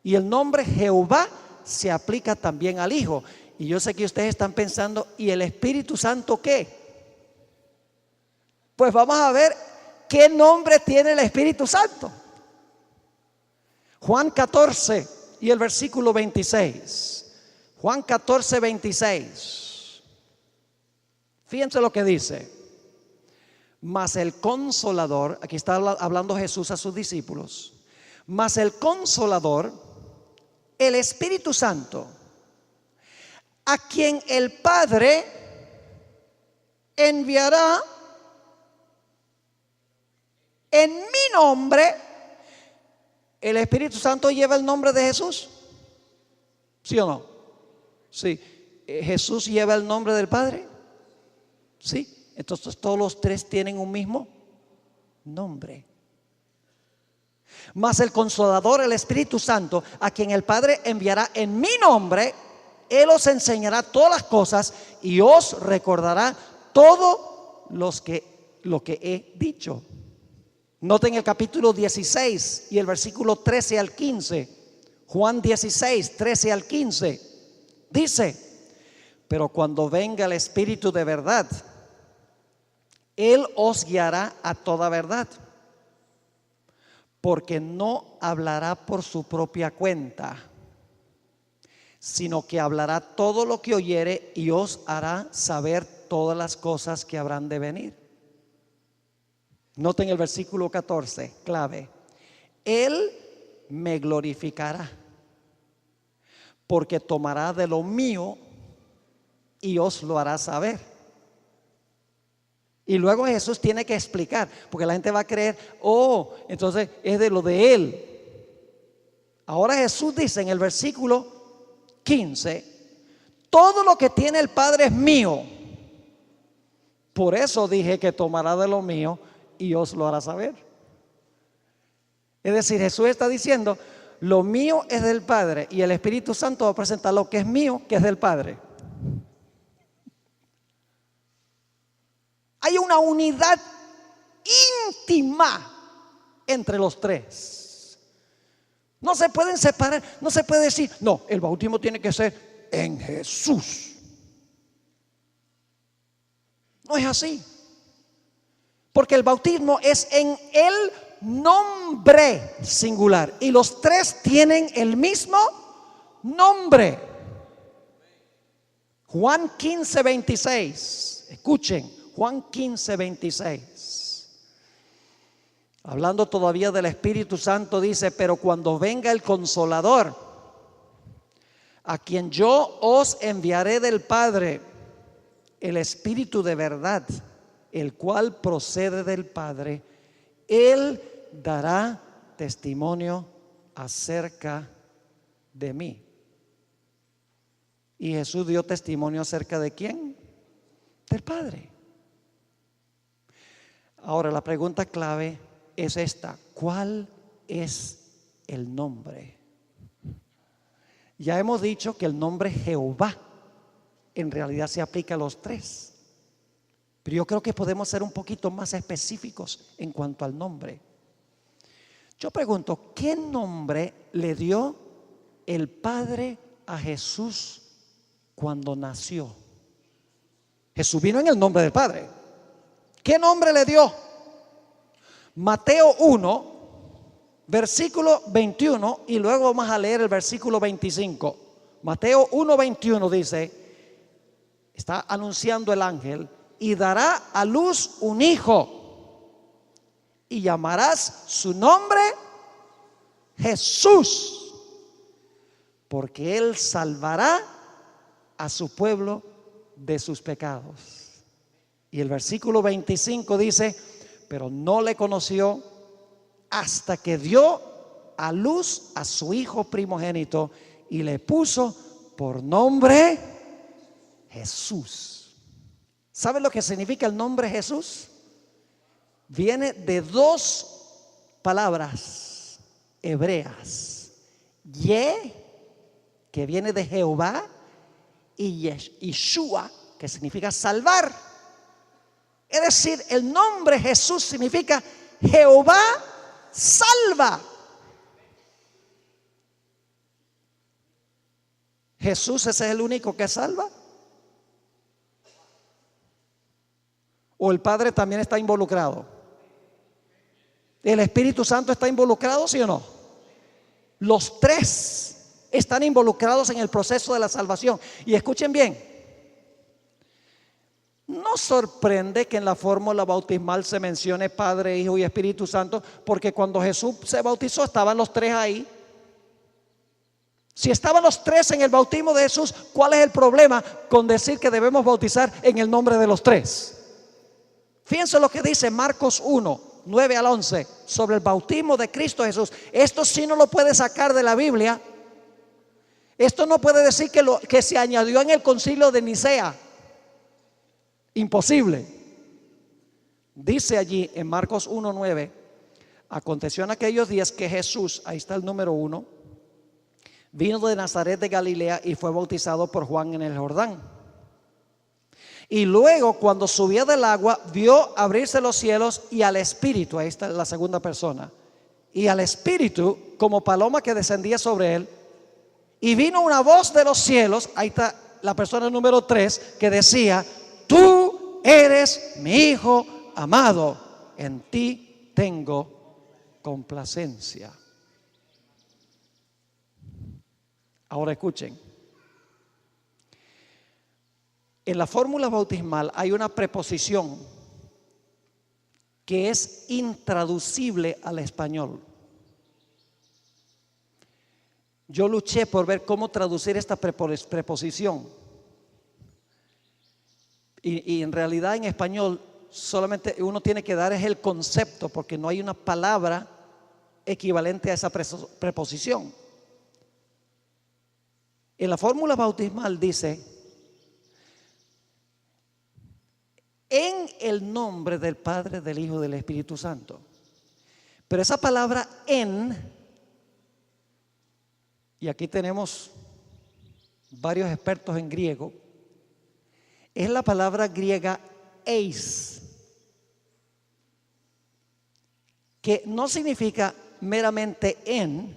y el nombre Jehová se aplica también al Hijo. Y yo sé que ustedes están pensando: ¿y el Espíritu Santo qué? Pues vamos a ver qué nombre tiene el Espíritu Santo. Juan 14 y el versículo 26. Juan 14, 26. Fíjense lo que dice: mas el Consolador, aquí está hablando Jesús a sus discípulos, mas el Consolador, el Espíritu Santo, a quien el Padre enviará en mi nombre. ¿El Espíritu Santo lleva el nombre de Jesús? ¿Sí o no? Sí. ¿Jesús lleva el nombre del Padre? Sí. Entonces todos los tres tienen un mismo nombre. Mas el Consolador, el Espíritu Santo, a quien el Padre enviará en mi nombre, Él os enseñará todas las cosas y os recordará todo lo que he dicho. Noten el capítulo 16 y el versículo 13 al 15. Juan 16, 13 al 15. Dice: pero cuando venga el Espíritu de verdad, Él os guiará a toda verdad, porque no hablará por su propia cuenta, sino que hablará todo lo que oyere y os hará saber todas las cosas que habrán de venir. Noten el versículo 14, clave. Él me glorificará, porque tomará de lo mío y os lo hará saber. Y luego Jesús tiene que explicar, porque la gente va a creer, oh, entonces es de lo de Él. Ahora Jesús dice en el versículo 15, todo lo que tiene el Padre es mío. Por eso dije que tomará de lo mío y os lo hará saber. Es decir, Jesús está diciendo, lo mío es del Padre y el Espíritu Santo va a presentar lo que es mío, que es del Padre. Hay una unidad íntima entre los tres. No se pueden separar, no se puede decir, no, el bautismo tiene que ser en Jesús. No es así. Porque el bautismo es en el nombre singular y los tres tienen el mismo nombre. Juan 15, 26. Escuchen, Juan 15, 26. Hablando todavía del Espíritu Santo, dice, pero cuando venga el Consolador, a quien yo os enviaré del Padre, el Espíritu de verdad, el cual procede del Padre, Él dará testimonio acerca de mí. Y Jesús dio testimonio acerca de ¿quién? Del Padre. Ahora la pregunta clave es esta: ¿cuál es el nombre? Ya hemos dicho que el nombre Jehová en realidad se aplica a los tres, pero yo creo que podemos ser un poquito más específicos en cuanto al nombre. Yo pregunto, ¿qué nombre le dio el Padre a Jesús cuando nació? Jesús vino en el nombre del Padre. ¿Qué nombre le dio? Mateo 1, versículo 21, y luego vamos a leer el versículo 25. Mateo 1, 21 dice, está anunciando el ángel, y dará a luz un hijo, y llamarás su nombre Jesús, porque él salvará a su pueblo de sus pecados. Y el versículo 25 dice, pero no le conoció hasta que dio a luz a su hijo primogénito y le puso por nombre Jesús. ¿Saben lo que significa el nombre Jesús? Viene de dos palabras hebreas: Ye, que viene de Jehová, y Yeshua, que significa salvar. Es decir, el nombre Jesús significa Jehová salva. ¿Jesús es el único que salva? ¿O el Padre también está involucrado? ¿El Espíritu Santo está involucrado, sí o no? Los tres están involucrados en el proceso de la salvación. Y escuchen bien, no sorprende que en la fórmula bautismal se mencione Padre, Hijo y Espíritu Santo, porque cuando Jesús se bautizó estaban los tres ahí. Si estaban los tres en el bautismo de Jesús, ¿cuál es el problema con decir que debemos bautizar en el nombre de los tres? Fíjense lo que dice Marcos 1, 9 al 11 sobre el bautismo de Cristo Jesús. Esto sí no lo puede sacar de la Biblia. Esto no puede decir que se añadió en el concilio de Nicea. Imposible. Dice allí en Marcos 1, 9, aconteció en aquellos días que Jesús, ahí está el número 1, vino de Nazaret de Galilea y fue bautizado por Juan en el Jordán. Y luego, cuando subía del agua, vio abrirse los cielos y al Espíritu, ahí está la segunda persona, y al Espíritu como paloma que descendía sobre él. Y vino una voz de los cielos, ahí está la persona número 3, que decía: tú eres mi Hijo amado, en ti tengo complacencia. Ahora escuchen. En la fórmula bautismal hay una preposición que es intraducible al español. Yo luché por ver cómo traducir esta preposición. Y en realidad en español solamente uno tiene que dar es el concepto, porque no hay una palabra equivalente a esa preposición. En la fórmula bautismal dice: en el nombre del Padre, del Hijo y del Espíritu Santo. Pero esa palabra en, y aquí tenemos varios expertos en griego, es la palabra griega eis, que no significa meramente en,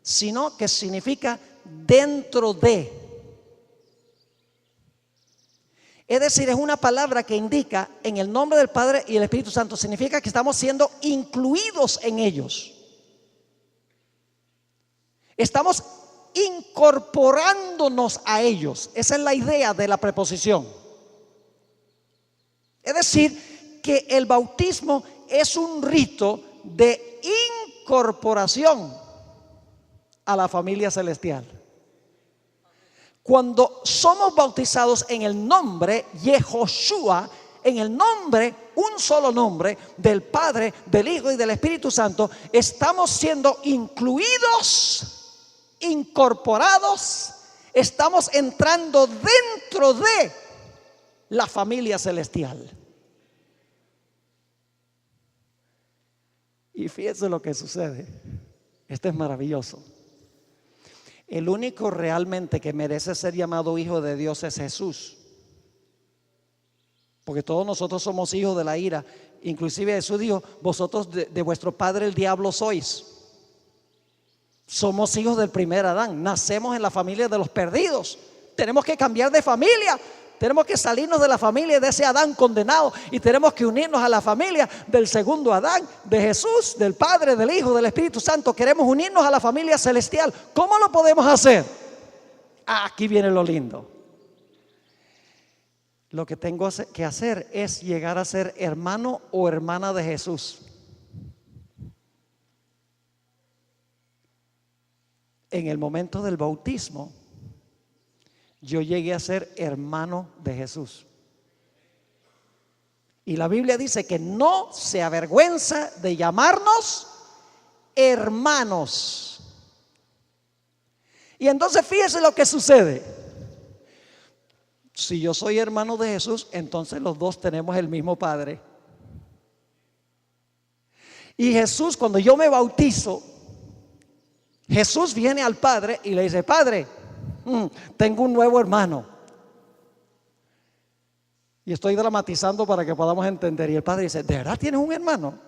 sino que significa dentro de. Es decir, es una palabra que indica en el nombre del Padre y el Espíritu Santo. Significa que estamos siendo incluidos en ellos. Estamos incorporándonos a ellos. Esa es la idea de la preposición. Es decir, que el bautismo es un rito de incorporación a la familia celestial. Cuando somos bautizados en el nombre Yehoshua, en el nombre, un solo nombre del Padre, del Hijo y del Espíritu Santo, estamos siendo incluidos, incorporados, estamos entrando dentro de la familia celestial. Y fíjense lo que sucede. Esto es maravilloso. El único realmente que merece ser llamado hijo de Dios es Jesús. Porque todos nosotros somos hijos de la ira. Inclusive Jesús dijo: vosotros de vuestro padre el diablo sois. Somos hijos del primer Adán. Nacemos en la familia de los perdidos. Tenemos que cambiar de familia. Tenemos que salirnos de la familia de ese Adán condenado y tenemos que unirnos a la familia del segundo Adán, de Jesús, del Padre, del Hijo, del Espíritu Santo. Queremos unirnos a la familia celestial. ¿Cómo lo podemos hacer? Aquí viene lo lindo. Lo que tengo que hacer es llegar a ser hermano o hermana de Jesús. En el momento del bautismo, yo llegué a ser hermano de Jesús. Y la Biblia dice que no se avergüenza de llamarnos hermanos. Y entonces fíjese lo que sucede. Si yo soy hermano de Jesús, entonces los dos tenemos el mismo Padre. Y Jesús, cuando yo me bautizo, Jesús viene al Padre y le dice: Padre, tengo un nuevo hermano. Y estoy dramatizando para que podamos entender. Y el Padre dice: ¿de verdad tienes un hermano?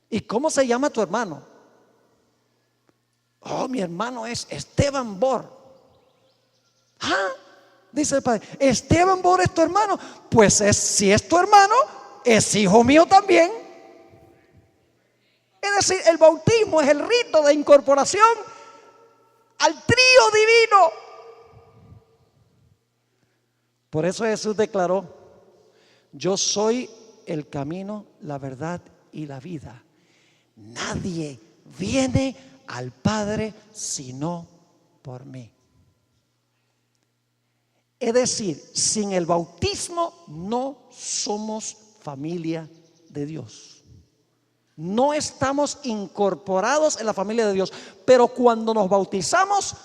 ¿Y cómo se llama tu hermano? Oh, mi hermano es Esteban Bor. ¿Ah? Dice el Padre: ¿Esteban Bor es tu hermano? Pues si es tu hermano, es hijo mío también. Es decir, el bautismo es el rito de incorporación al trío divino. Por eso Jesús declaró: yo soy el camino, la verdad y la vida. Nadie viene al Padre sino por mí. Es decir, sin el bautismo no somos familia de Dios. No estamos incorporados en la familia de Dios. Pero cuando nos bautizamos,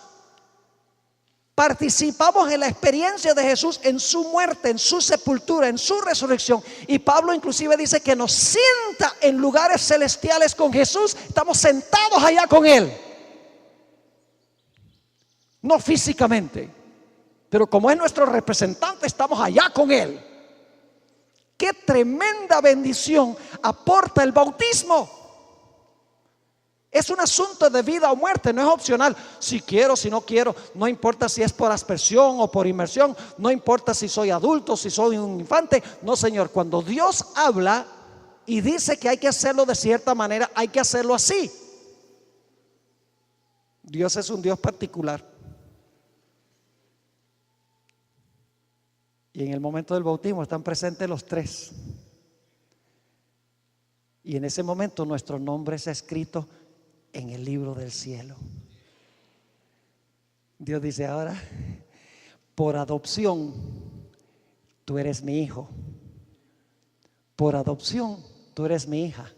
participamos en la experiencia de Jesús, en su muerte, en su sepultura, en su resurrección. Y Pablo inclusive dice que nos sienta en lugares celestiales con Jesús. Estamos sentados allá con Él. No físicamente, pero como es nuestro representante, estamos allá con Él. Qué tremenda bendición aporta el bautismo. Es un asunto de vida o muerte, no es opcional. Si quiero, si no quiero, no importa si es por aspersión o por inmersión, no importa si soy adulto, si soy un infante. No, Señor, cuando Dios habla y dice que hay que hacerlo de cierta manera, hay que hacerlo así. Dios es un Dios particular. Y en el momento del bautismo están presentes los tres. Y en ese momento nuestro nombre es escrito en el libro del cielo. Dios dice: ahora, por adopción, tú eres mi hijo. Por adopción, tú eres mi hija.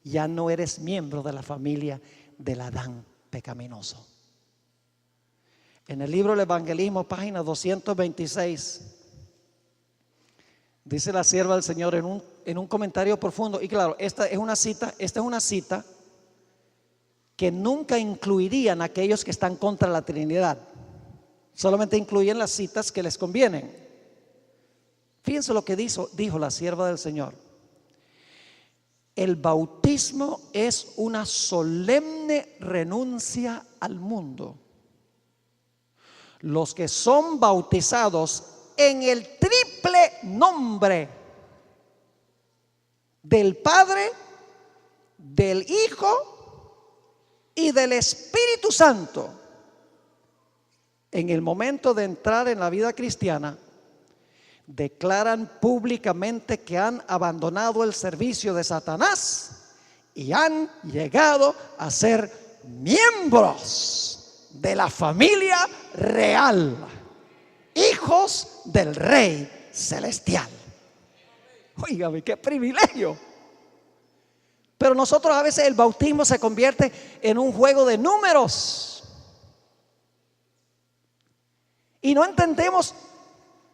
Ya no eres miembro de la familia del Adán pecaminoso. En el libro del Evangelismo, página 226, dice la sierva del Señor en un comentario profundo. Y claro, esta es una cita que nunca incluirían a aquellos que están contra la Trinidad. Solamente incluyen las citas que les convienen. Fíjense lo que dijo la sierva del Señor. El bautismo es una solemne renuncia al mundo. Los que son bautizados en el triple nombre del Padre, del Hijo y del Espíritu Santo, en el momento de entrar en la vida cristiana, declaran públicamente que han abandonado el servicio de Satanás y han llegado a ser miembros de la familia real, hijos del Rey Celestial. Óigame, qué privilegio. Pero nosotros a veces el bautismo se convierte en un juego de números y no entendemos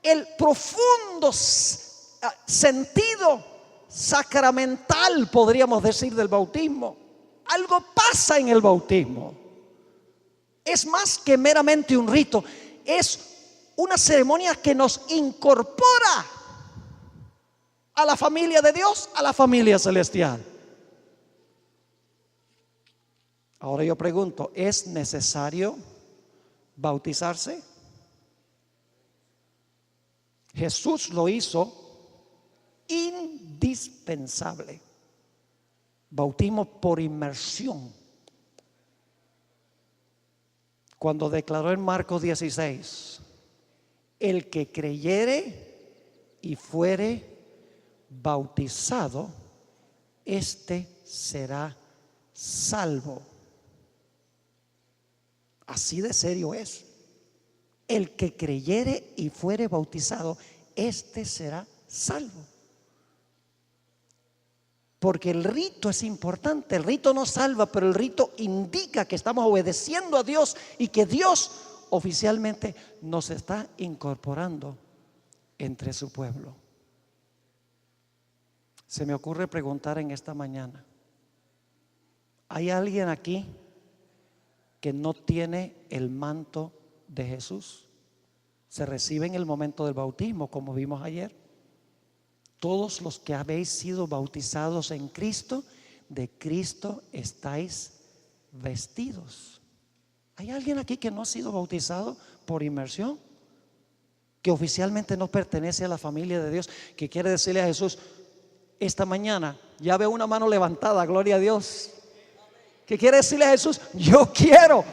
el profundo sentido sacramental, podríamos decir, del bautismo. Algo pasa en el bautismo. Es más que meramente un rito, es una ceremonia que nos incorpora a la familia de Dios, a la familia celestial. Ahora yo pregunto, ¿es necesario bautizarse? Jesús lo hizo indispensable. Bautismo por inmersión. Cuando declaró en Marcos 16: el que creyere y fuere bautizado, este será salvo. Así de serio es. El que creyere y fuere bautizado, este será salvo. Porque el rito es importante. El rito no salva, pero el rito indica que estamos obedeciendo a Dios y que Dios oficialmente nos está incorporando entre su pueblo. Se me ocurre preguntar en esta mañana: ¿hay alguien aquí que no tiene el manto de Jesús? Se recibe en el momento del bautismo, como vimos ayer. Todos los que habéis sido bautizados en Cristo, de Cristo estáis vestidos. ¿Hay alguien aquí que no ha sido bautizado por inmersión? Que oficialmente no pertenece a la familia de Dios, que quiere decirle a Jesús esta mañana. Ya veo una mano levantada, gloria a Dios, que quiere decirle a Jesús: yo quiero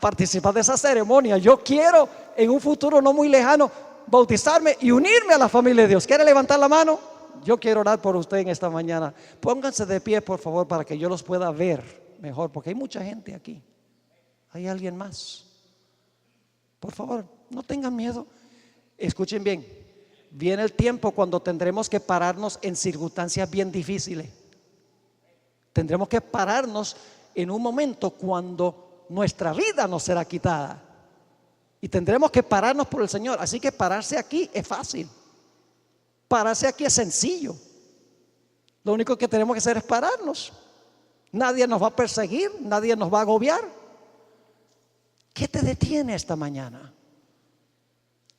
participar de esa ceremonia, yo quiero en un futuro no muy lejano bautizarme y unirme a la familia de Dios. ¿Quiere levantar la mano? Yo quiero orar por usted en esta mañana. Pónganse de pie, por favor, para que yo los pueda ver mejor, porque hay mucha gente aquí. ¿Hay alguien más? Por favor, no tengan miedo. Escuchen bien, viene el tiempo cuando tendremos que pararnos en circunstancias bien difíciles. Tendremos que pararnos en un momento cuando nuestra vida nos será quitada y tendremos que pararnos por el Señor. Así que pararse aquí es fácil, pararse aquí es sencillo. Lo único que tenemos que hacer es pararnos. Nadie nos va a perseguir, nadie nos va a agobiar. ¿Qué te detiene esta mañana?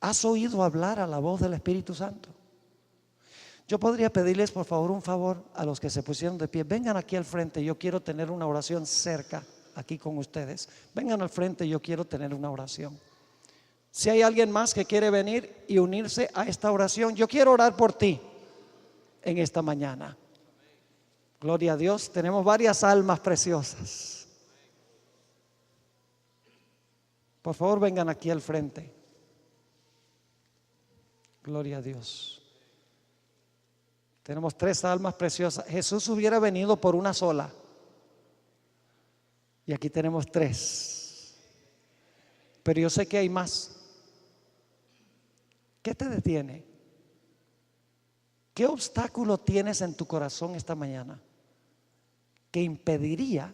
¿Has oído hablar a la voz del Espíritu Santo? Yo podría pedirles por favor un favor a los que se pusieron de pie. Vengan aquí al frente, yo quiero tener una oración cerca aquí con ustedes. Vengan al frente, yo quiero tener una oración. Si hay alguien más que quiere venir y unirse a esta oración, yo quiero orar por ti en esta mañana. Gloria a Dios, tenemos varias almas preciosas. Por favor, vengan aquí al frente. Gloria a Dios. Tenemos 3 almas preciosas. Jesús hubiera venido por una sola. Y aquí tenemos 3. Pero yo sé que hay más. ¿Qué te detiene? ¿Qué obstáculo tienes en tu corazón esta mañana que impediría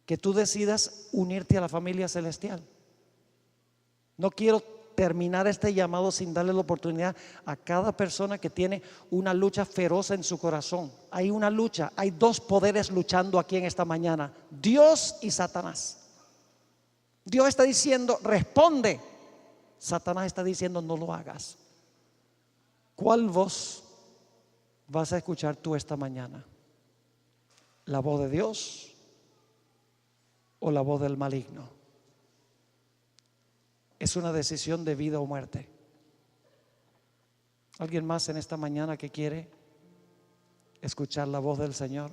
que tú decidas unirte a la familia celestial? No quiero terminar este llamado sin darle la oportunidad a cada persona que tiene una lucha feroz en su corazón. Hay una lucha, hay 2 poderes luchando aquí en esta mañana: Dios y Satanás. Dios está diciendo, responde. Satanás está diciendo, no lo hagas. ¿Cuál voz vas a escuchar tú esta mañana? ¿La voz de Dios o la voz del maligno? Es una decisión de vida o muerte. ¿Alguien más en esta mañana que quiere escuchar la voz del Señor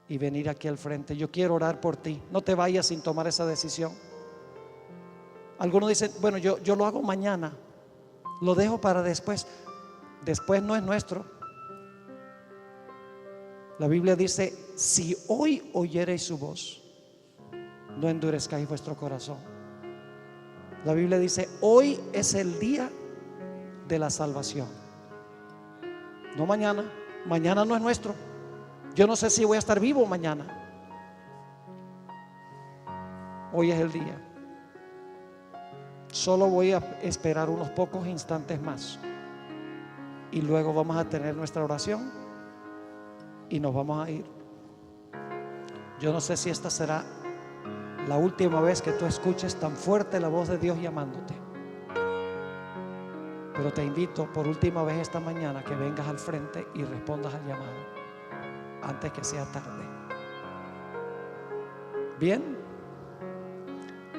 y venir aquí al frente? Yo quiero orar por ti. No te vayas sin tomar esa decisión. Algunos dicen, bueno, yo lo hago mañana, lo dejo para después. Después no es nuestro. La Biblia dice, si hoy oyereis su voz, no endurezcáis vuestro corazón. La Biblia dice, hoy es el día de la salvación. No mañana. Mañana no es nuestro. Yo no sé si voy a estar vivo mañana. Hoy es el día. Solo voy a esperar unos pocos instantes más y luego vamos a tener nuestra oración y nos vamos a ir. Yo no sé si esta será la última vez que tú escuches tan fuerte la voz de Dios llamándote, pero te invito por última vez esta mañana que vengas al frente y respondas al llamado antes que sea tarde. Bien,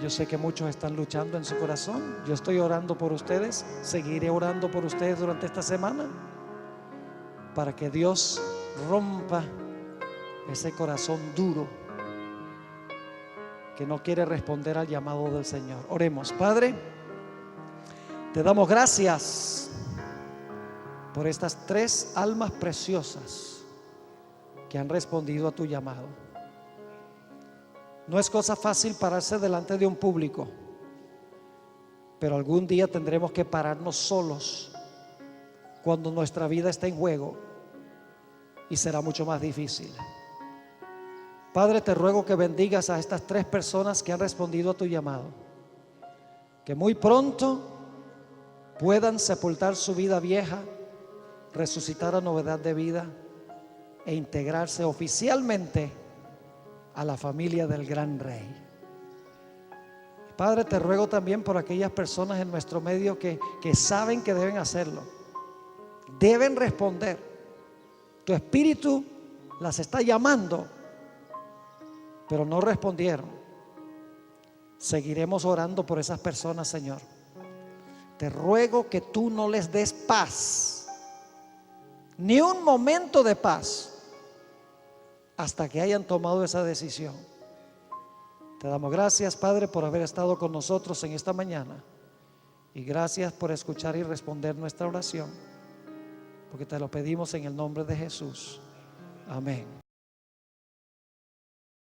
yo sé que muchos están luchando en su corazón. Yo estoy orando por ustedes. Seguiré orando por ustedes durante esta semana para que Dios rompa ese corazón duro que no quiere responder al llamado del Señor. Oremos. Padre, te damos gracias por estas 3 almas preciosas que han respondido a tu llamado. No es cosa fácil pararse delante de un público, pero algún día tendremos que pararnos solos cuando nuestra vida está en juego, y será mucho más difícil. Padre, te ruego que bendigas a estas 3 personas que han respondido a tu llamado, que muy pronto puedan sepultar su vida vieja, resucitar a novedad de vida e integrarse oficialmente a la familia del gran Rey. Padre, te ruego también por aquellas personas en nuestro medio que saben que deben hacerlo, deben responder. Tu Espíritu las está llamando, pero no respondieron. Seguiremos orando por esas personas, Señor. Te ruego que tú no les des paz, ni un momento de paz, hasta que hayan tomado esa decisión. Te damos gracias, Padre, por haber estado con nosotros en esta mañana, y gracias por escuchar y responder nuestra oración, porque te lo pedimos en el nombre de Jesús. Amén.